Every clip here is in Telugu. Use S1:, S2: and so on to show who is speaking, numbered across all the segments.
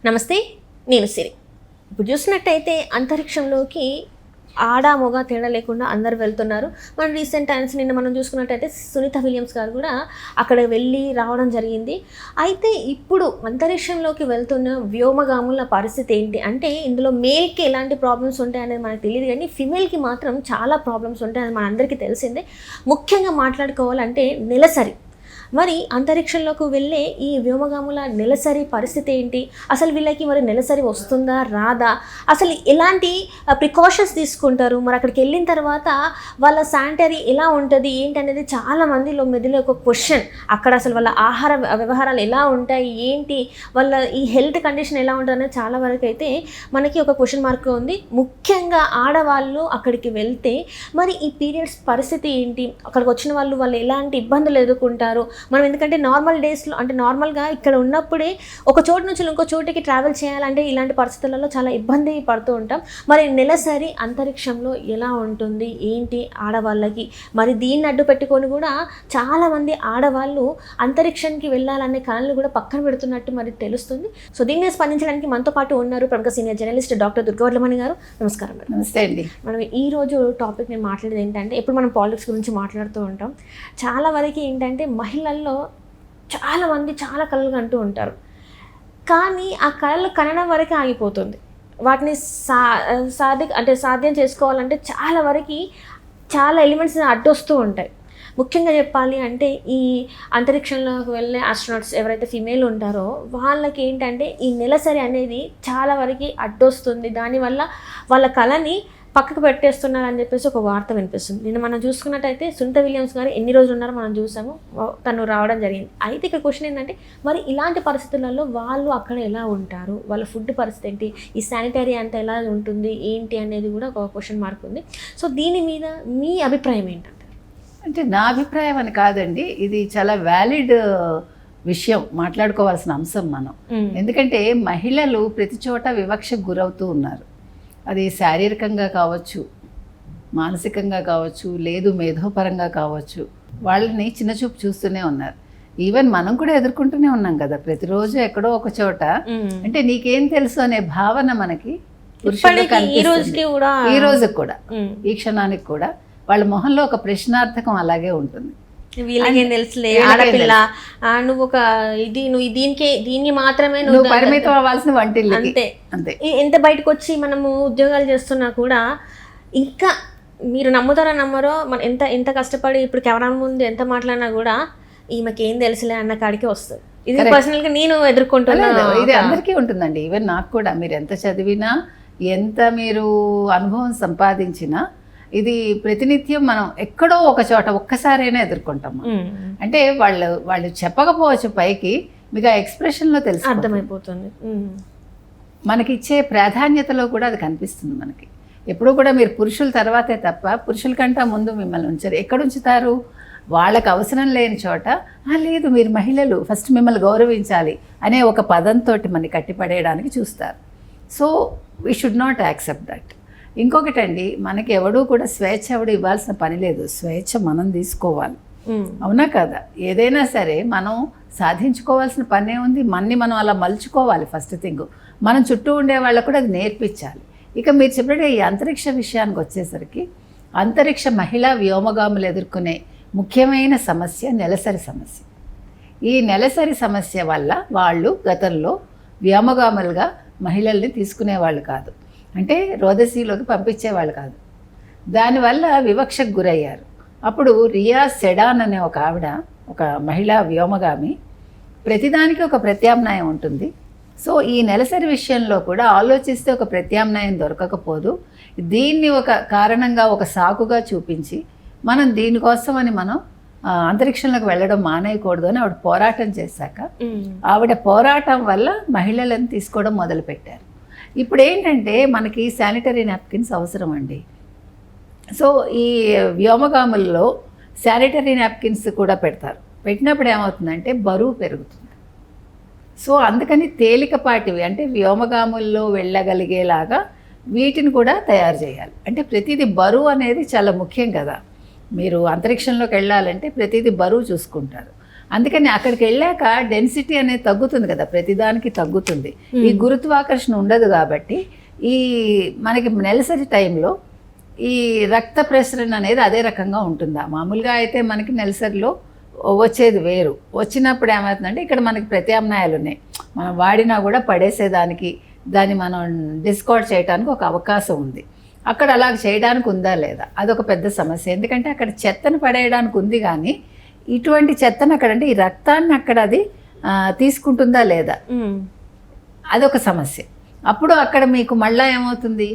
S1: నమస్తే, నేను సిరి. ఇప్పుడు చూసినట్టయితే అంతరిక్షంలోకి ఆడ మొగ తేడా లేకుండా అందరు వెళ్తున్నారు. మన రీసెంట్ టైమ్స్ నిన్న మనం చూసుకున్నట్టయితే సునీత విలియమ్స్ గారు కూడా అక్కడ వెళ్ళి రావడం జరిగింది. అయితే ఇప్పుడు అంతరిక్షంలోకి వెళ్తున్న వ్యోమగాముల పరిస్థితి ఏంటి అంటే, ఇందులో మేల్కి ఎలాంటి ప్రాబ్లమ్స్ ఉంటాయనేది మనకు తెలియదు, కానీ ఫిమేల్కి మాత్రం చాలా ప్రాబ్లమ్స్ ఉంటాయని మనందరికీ తెలిసిందే. ముఖ్యంగా మాట్లాడుకోవాలంటే నెలసరి. మరి అంతరిక్షంలోకి వెళ్ళే ఈ వ్యోమగాముల నెలసరి పరిస్థితి ఏంటి, అసలు వీళ్ళకి మరి నెలసరి వస్తుందా రాదా, అసలు ఎలాంటి ప్రికాషన్స్ తీసుకుంటారు, మరి అక్కడికి వెళ్ళిన తర్వాత వాళ్ళ శానిటరీ ఎలా ఉంటుంది ఏంటి అనేది చాలా మందిలో మెదిలో ఒక క్వశ్చన్. అక్కడ అసలు వాళ్ళ ఆహార వ్యవహారాలు ఎలా ఉంటాయి ఏంటి, వాళ్ళ ఈ హెల్త్ కండిషన్ ఎలా ఉంటుంది అనేది చాలా వరకు అయితే మనకి ఒక క్వశ్చన్ మార్క్ ఉంది. ముఖ్యంగా ఆడవాళ్ళు అక్కడికి వెళ్తే మరి ఈ పీరియడ్స్ పరిస్థితి ఏంటి, అక్కడికి వచ్చిన వాళ్ళు ఎలాంటి ఇబ్బందులు ఎదుర్కొంటారు. మనం ఎందుకంటే నార్మల్ డేస్లో అంటే నార్మల్గా ఇక్కడ ఉన్నప్పుడే ఒక చోటు నుంచి ఇంకో చోటికి ట్రావెల్ చేయాలంటే ఇలాంటి పరిస్థితులలో చాలా ఇబ్బంది పడుతూ ఉంటాం. మరి నెలసరి అంతరిక్షంలో ఎలా ఉంటుంది ఏంటి ఆడవాళ్ళకి, మరి దీన్ని అడ్డు పెట్టుకొని కూడా చాలామంది ఆడవాళ్ళు అంతరిక్షానికి వెళ్ళాలనే కళలు కూడా పక్కన పెడుతున్నట్టు మరి తెలుస్తుంది. సో దీన్ని స్పందించడానికి మనతో పాటు ఉన్నారు ప్రముఖ సీనియర్ జర్నలిస్ట్ డాక్టర్ దుర్గవరమణి గారు. నమస్కారం మేడం.
S2: నమస్తే అండి.
S1: మనం ఈరోజు టాపిక్ నేను మాట్లాడేది ఏంటంటే, ఇప్పుడు మనం పాలిటిక్స్ గురించి మాట్లాడుతూ ఉంటాం. చాలా వరకు ఏంటంటే మహిళల్లో చాలామంది చాలా కళలు కంటూ ఉంటారు, కానీ ఆ కళలు కనడం వరకే ఆగిపోతుంది. వాటిని సాధ్యం చేసుకోవాలంటే చాలా వరకు చాలా ఎలిమెంట్స్ అడ్డొస్తూ ఉంటాయి. ముఖ్యంగా చెప్పాలి అంటే ఈ అంతరిక్షంలోకి వెళ్ళే ఆస్ట్రోనాట్స్ ఎవరైతే ఫిమేల్ ఉంటారో వాళ్ళకి ఏంటంటే ఈ నెలసరి అనేది చాలా వరకు అడ్డొస్తుంది. దానివల్ల వాళ్ళ కళని పక్కకు పెట్టేస్తున్నారని చెప్పేసి ఒక వార్త వినిపిస్తుంది. నిన్న మనం చూసుకున్నట్టయితే సునీత విలియమ్స్ గారు ఎన్ని రోజులు ఉన్నారో మనం చూసాము, తను రావడం జరిగింది. అయితే ఇక్కడ క్వశ్చన్ ఏంటంటే, మరి ఇలాంటి పరిస్థితులలో వాళ్ళు అక్కడ ఎలా ఉంటారు, వాళ్ళ ఫుడ్ పరిస్థితి ఏంటి, ఈ శానిటరీ అంతా ఎలా ఉంటుంది ఏంటి అనేది కూడా ఒక క్వశ్చన్ మార్క్ ఉంది. సో దీని మీద మీ అభిప్రాయం ఏంటంటే?
S2: అంటే నా అభిప్రాయం అని కాదండి, ఇది చాలా వ్యాలిడ్ విషయం, మాట్లాడుకోవాల్సిన అంశం మనం. ఎందుకంటే మహిళలు ప్రతి చోట వివక్షకు గురవుతూ ఉన్నారు. అది శారీరకంగా కావచ్చు, మానసికంగా కావచ్చు, లేదు మేధోపరంగా కావచ్చు, వాళ్ళని చిన్నచూపు చూస్తూనే ఉన్నారు. ఈవెన్ మనం కూడా ఎదుర్కొంటూనే ఉన్నాం కదా ప్రతిరోజు ఎక్కడో ఒక చోట. అంటే నీకేం తెలుసు అనే భావన మనకి
S1: ఈ రోజుకి
S2: కూడా ఈ క్షణానికి కూడా వాళ్ళ మొహంలో ఒక ప్రశ్నార్థకం అలాగే ఉంటుంది.
S1: వీళ్ళకేం తెలుసులే, ఆడపిల్ల, నువ్వు ఒక నువ్వు దీనికి మాత్రమే
S2: నువ్వు పరిమితం అవ్వాల్సిన వంటిల్లు
S1: అంతే
S2: అంతే.
S1: ఎంత బయటకు వచ్చి మనము ఉద్యోగాలు చేస్తున్నా కూడా ఇంకా మీరు నమ్ముతారో నమ్మరో, మన ఎంత కష్టపడి ఇప్పుడు కెమెరా ముందు ఎంత మాట్లాడినా కూడా ఈమెకి ఏం తెలుసులే అన్న కాడికి వస్తుంది. ఇది పర్సనల్గా నేను ఎదుర్కొంటున్నాను.
S2: ఇది అందరికీ ఉంటుందండి. ఈవెన్ నాకు కూడా, మీరు ఎంత చదివినా ఎంత మీరు అనుభవం సంపాదించినా ఇది ప్రతినిత్యం మనం ఎక్కడో ఒక చోట ఒక్కసారైనా ఎదుర్కొంటాం. అంటే వాళ్ళు చెప్పకపోవచ్చు పైకి, మీకు ఆ ఎక్స్ప్రెషన్లో తెలుసు,
S1: అర్థమైపోతుంది.
S2: మనకిచ్చే ప్రాధాన్యతలో కూడా అది కనిపిస్తుంది మనకి. ఎప్పుడూ కూడా మీరు పురుషుల తర్వాతే తప్ప పురుషుల కంటే ముందు మిమ్మల్ని ఉంచారు. ఎక్కడ ఉంచుతారు? వాళ్ళకి అవసరం లేని చోట. లేదు మీరు మహిళలు ఫస్ట్ మిమ్మల్ని గౌరవించాలి అనే ఒక పదంతో మనకి కట్టిపడేయడానికి చూస్తారు. So we should not accept that. ఇంకొకటండి, మనకి ఎవడూ కూడా స్వేచ్ఛ ఎవడు ఇవ్వాల్సిన పని లేదు, స్వేచ్ఛ మనం తీసుకోవాలి. అవునా కదా? ఏదైనా సరే మనం సాధించుకోవాల్సిన పనే ఉంది, మనని మనం అలా మలుచుకోవాలి. ఫస్ట్ థింగ్ మనం చుట్టూ ఉండే వాళ్ళకు కూడా అది నేర్పించాలి. ఇక మీరు చెప్పినట్టు ఈ అంతరిక్ష విషయానికి వచ్చేసరికి, అంతరిక్ష మహిళా వ్యోమగాములు ఎదుర్కొనే ముఖ్యమైన సమస్య నెలసరి సమస్య. ఈ నెలసరి సమస్య వల్ల వాళ్ళు గతంలో వ్యోమగాములుగా మహిళల్ని తీసుకునేవాళ్ళు కాదు, అంటే రోదసీలోకి పంపించేవాళ్ళు కాదు. దానివల్ల వివక్షకు గురయ్యారు. అప్పుడు రియా సెడాన్ అనే ఒక ఆవిడ, ఒక మహిళా వ్యోమగామి, ప్రతిదానికి ఒక ప్రత్యామ్నాయం ఉంటుంది. సో ఈ నెలసరి విషయంలో కూడా ఆలోచిస్తే ఒక ప్రత్యామ్నాయం దొరకకపోదు, దీన్ని ఒక కారణంగా ఒక సాకుగా చూపించి మనం దీనికోసమని మనం అంతరిక్షంలోకి వెళ్ళడం మానేయకూడదు అని ఆవిడ పోరాటం చేశాక, ఆవిడ పోరాటం వల్ల మహిళలను తీసుకోవడం మొదలుపెట్టారు. ఇప్పుడు ఏంటంటే మనకి శానిటరీ నాప్కిన్స్ అవసరం అండి. సో ఈ వ్యోమగాముల్లో శానిటరీ నాప్కిన్స్ కూడా పెడతారు. పెట్టినప్పుడు ఏమవుతుందంటే బరువు పెరుగుతుంది. సో అందుకని తేలికపాటివి, అంటే వ్యోమగాముల్లో వెళ్ళగలిగేలాగా వీటిని కూడా తయారు చేయాలి. అంటే ప్రతిదీ బరువు అనేది చాలా ముఖ్యం కదా. మీరు అంతరిక్షంలోకి వెళ్ళాలంటే ప్రతిదీ బరువు చూసుకుంటారు. అందుకని అక్కడికి వెళ్ళాక డెన్సిటీ అనేది తగ్గుతుంది కదా, ప్రతిదానికి తగ్గుతుంది. ఈ గురుత్వాకర్షణ ఉండదు కాబట్టి ఈ మనకి నెలసరి టైంలో ఈ రక్త ప్రసరణ అనేది అదే రకంగా ఉంటుందా. మామూలుగా అయితే మనకి నెలసరిలో వచ్చేది వేరు, వచ్చినప్పుడు ఏమవుతుందంటే ఇక్కడ మనకి ప్రత్యామ్నాయాలు ఉన్నాయి, మనం వాడినా కూడా పడేసేదానికి, దాన్ని మనం డిస్కార్డ్ చేయడానికి ఒక అవకాశం ఉంది. అక్కడ అలా చేయడానికి ఉందా లేదా, అదొక పెద్ద సమస్య. ఎందుకంటే అక్కడ చెత్తను పడేయడానికి ఉంది, కానీ ఇటువంటి చెత్తను అక్కడ అంటే ఈ రక్తాన్ని అక్కడ అది తీసుకుంటుందా లేదా, అదొక సమస్య. అప్పుడు అక్కడ మీకు మళ్ళీ ఏమవుతుంది,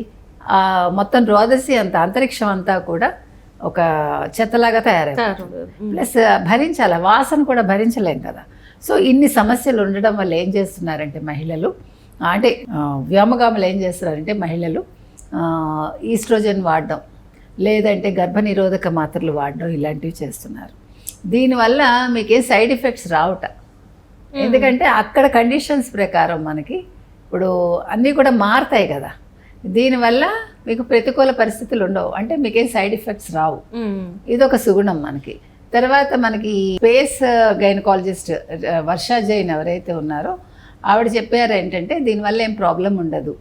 S2: మొత్తం రోదసి అంతా అంతరిక్షం అంతా కూడా ఒక చెత్తలాగా తయారైపోతుంది. ప్లస్ భరించాలి, వాసన కూడా భరించలేం కదా. సో ఇన్ని సమస్యలు ఉండడం వల్ల ఏం చేస్తున్నారంటే మహిళలు, అంటే వ్యోమగాములు ఏం చేస్తున్నారంటే మహిళలు ఈస్ట్రోజన్ వాడడం, లేదంటే గర్భనిరోధక మాత్రలు వాడడం, ఇలాంటివి చేస్తున్నారు. దీనివల్ల మీకే సైడ్ ఎఫెక్ట్స్ రావుట. ఎందుకంటే అక్కడ కండిషన్స్ ప్రకారం మనకి ఇప్పుడు అన్నీ కూడా మారుతాయి కదా, దీనివల్ల మీకు ప్రతికూల పరిస్థితులు ఉండవు, అంటే మీకేం సైడ్ ఎఫెక్ట్స్ రావు. ఇదొక సుగుణం మనకి. తర్వాత మనకి స్పేస్ గైనకాలజిస్ట్ వర్షా జైన్ ఎవరైతే ఉన్నారో ఆవిడ చెప్పారు ఏంటంటే దీనివల్ల ఏం ప్రాబ్లం ఉండదు.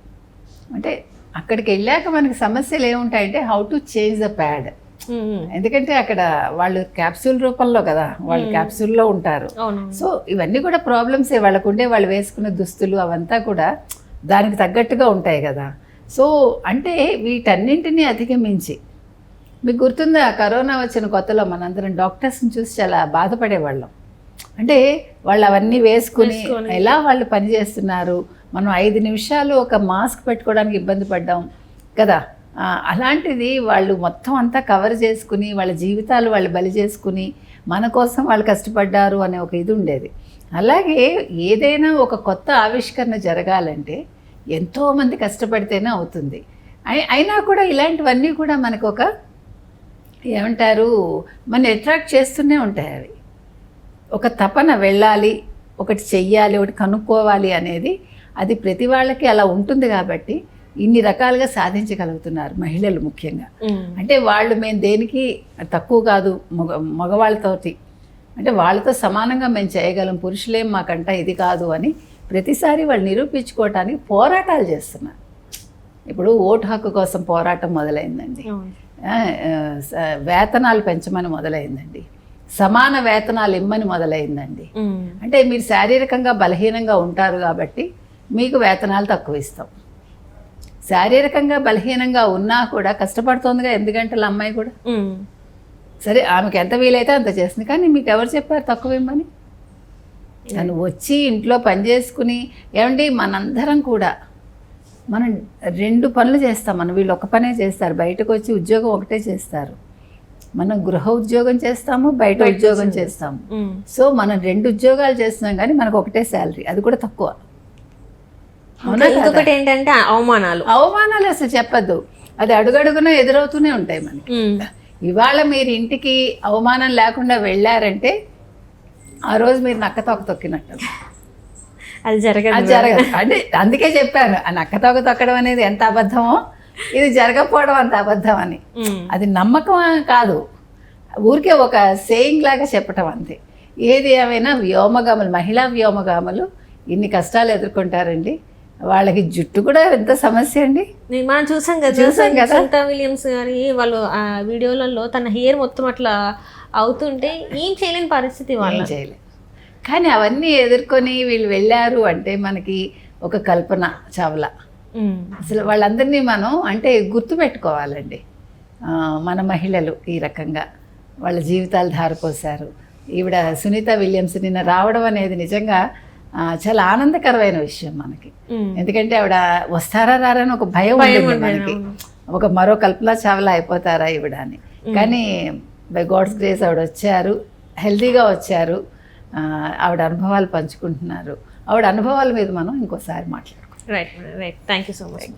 S2: అంటే అక్కడికి వెళ్ళాక మనకి సమస్యలు ఏముంటాయంటే how to change the pad. ఎందుకంటే అక్కడ వాళ్ళు క్యాప్సూల్ రూపంలో కదా, వాళ్ళు క్యాప్సూల్లో ఉంటారు. సో ఇవన్నీ కూడా ప్రాబ్లమ్సే వాళ్ళకు ఉండే, వాళ్ళు వేసుకునే దుస్తులు అవంతా కూడా దానికి తగ్గట్టుగా ఉంటాయి కదా. సో అంటే వీటన్నింటినీ అధిగమించి, మీకు గుర్తుందా కరోనా వచ్చిన కొత్తలో మనందరం డాక్టర్స్ని చూసి చాలా బాధపడేవాళ్ళం. అంటే వాళ్ళు అవన్నీ వేసుకుని ఎలా వాళ్ళు పనిచేస్తున్నారు, మనం 5 నిమిషాలు ఒక మాస్క్ పెట్టుకోవడానికి ఇబ్బంది పడ్డాం కదా. అలాంటిది వాళ్ళు మొత్తం అంతా కవర్ చేసుకుని వాళ్ళ జీవితాలు వాళ్ళు బలి చేసుకుని మన కోసం వాళ్ళు కష్టపడ్డారు అనే ఒక ఇది ఉండేది. అలాగే ఏదైనా ఒక కొత్త ఆవిష్కరణ జరగాలంటే ఎంతోమంది కష్టపడితేనే అవుతుంది. అయినా కూడా ఇలాంటివన్నీ కూడా మనకు ఒక ఏమంటారు, మన అట్రాక్ట్ చేస్తూనే ఉంటాయి. అవి ఒక తపన, వెళ్ళాలి, ఒకటి చెయ్యాలి, ఒకటి కనుక్కోవాలి అనేది అది ప్రతి వాళ్ళకి అలా ఉంటుంది. కాబట్టి ఇన్ని రకాలుగా సాధించగలుగుతున్నారు మహిళలు ముఖ్యంగా. అంటే వాళ్ళు మేము దేనికి తక్కువ కాదు మగవాళ్ళతోటి, అంటే వాళ్ళతో సమానంగా మేము చేయగలం, పురుషులేం మాకంట ఇది కాదు అని ప్రతిసారి వాళ్ళు నిరూపించుకోవటానికి పోరాటాలు చేస్తున్నారు. ఇప్పుడు ఓటు హక్కు కోసం పోరాటం మొదలైందండి, వేతనాలు పెంచమని మొదలైందండి, సమాన వేతనాలు ఇమ్మని మొదలైందండి. అంటే మీరు శారీరకంగా బలహీనంగా ఉంటారు కాబట్టి మీకు వేతనాలు తక్కువ ఇస్తాం. శారీరకంగా బలహీనంగా ఉన్నా కూడా కష్టపడుతోందిగా 8 గంటల అమ్మాయి కూడా, సరే ఆమెకి ఎంత వీలైతే అంత చేస్తుంది, కానీ మీకు ఎవరు చెప్పారు తక్కువ ఇమ్మని? తను వచ్చి ఇంట్లో పని చేసుకుని, ఏమండి మనందరం కూడా మనం 2 పనులు చేస్తాం, మనం వీళ్ళు ఒక పనే చేస్తారు, బయటకు వచ్చి ఉద్యోగం ఒకటే చేస్తారు. మనం గృహ ఉద్యోగం చేస్తాము, బయట ఉద్యోగం చేస్తాము. సో మనం 2 ఉద్యోగాలు చేస్తున్నాం, కానీ మనకు ఒకటే శాలరీ, అది కూడా తక్కువ.
S1: ఇంకొకటి ఏంటంటే అవమానాలు
S2: అసలు చెప్పద్దు, అది అడుగడుగునా ఎదురవుతూనే ఉంటాయి మనకి. ఇవాళ మీరు ఇంటికి అవమానం లేకుండా వెళ్ళారంటే ఆ రోజు మీరు నక్కతోక తొక్కినట్టు.
S1: అది జరగదు.
S2: అంటే అందుకే చెప్పాను, ఆ నక్కతోక తొక్కడం అనేది ఎంత అబద్ధమో ఇది జరగకపోవడం అంత అబద్ధం అని. అది నమ్మకం కాదు, ఊరికే ఒక సేయింగ్ లాగా చెప్పటం అంతే. ఏది ఏమైనా వ్యోమగాములు, మహిళా వ్యోమగాములు ఇన్ని కష్టాలు ఎదుర్కొంటారండి. వాళ్ళకి జుట్టు కూడా ఎంత సమస్య అండి.
S1: మనం చూసాం కదా సునీత విలియమ్స్ గారి వాళ్ళు ఆ వీడియోలలో తన హెయిర్ మొత్తం అట్లా అవుతుంటే ఏం చేయలేని పరిస్థితి, వాళ్ళు
S2: చేయలేదు. కానీ అవన్నీ ఎదుర్కొని వీళ్ళు వెళ్ళారు అంటే మనకి ఒక కల్పన చావ్లా. అసలు వాళ్ళందరినీ మనం అంటే గుర్తుపెట్టుకోవాలండి. మన మహిళలు ఈ రకంగా వాళ్ళ జీవితాలు ధారపోసారు. ఈవిడ సునీత విలియమ్స్ నిన్న రావడం అనేది నిజంగా చాలా ఆనందకరమైన విషయం మనకి. ఎందుకంటే ఆవిడ వస్తారా రారని ఒక భయం ఉంటుంది మనకి, ఒక మరో కల్పన చావ్లా అయిపోతారా ఈవిడ అని. కానీ బై గాడ్స్ గ్రేస్ ఆవిడ వచ్చారు, హెల్తీగా వచ్చారు, ఆవిడ అనుభవాలు పంచుకుంటున్నారు. ఆవిడ అనుభవాల మీద మనం ఇంకోసారి మాట్లాడుకుంటాం.
S1: Right, thank you so much.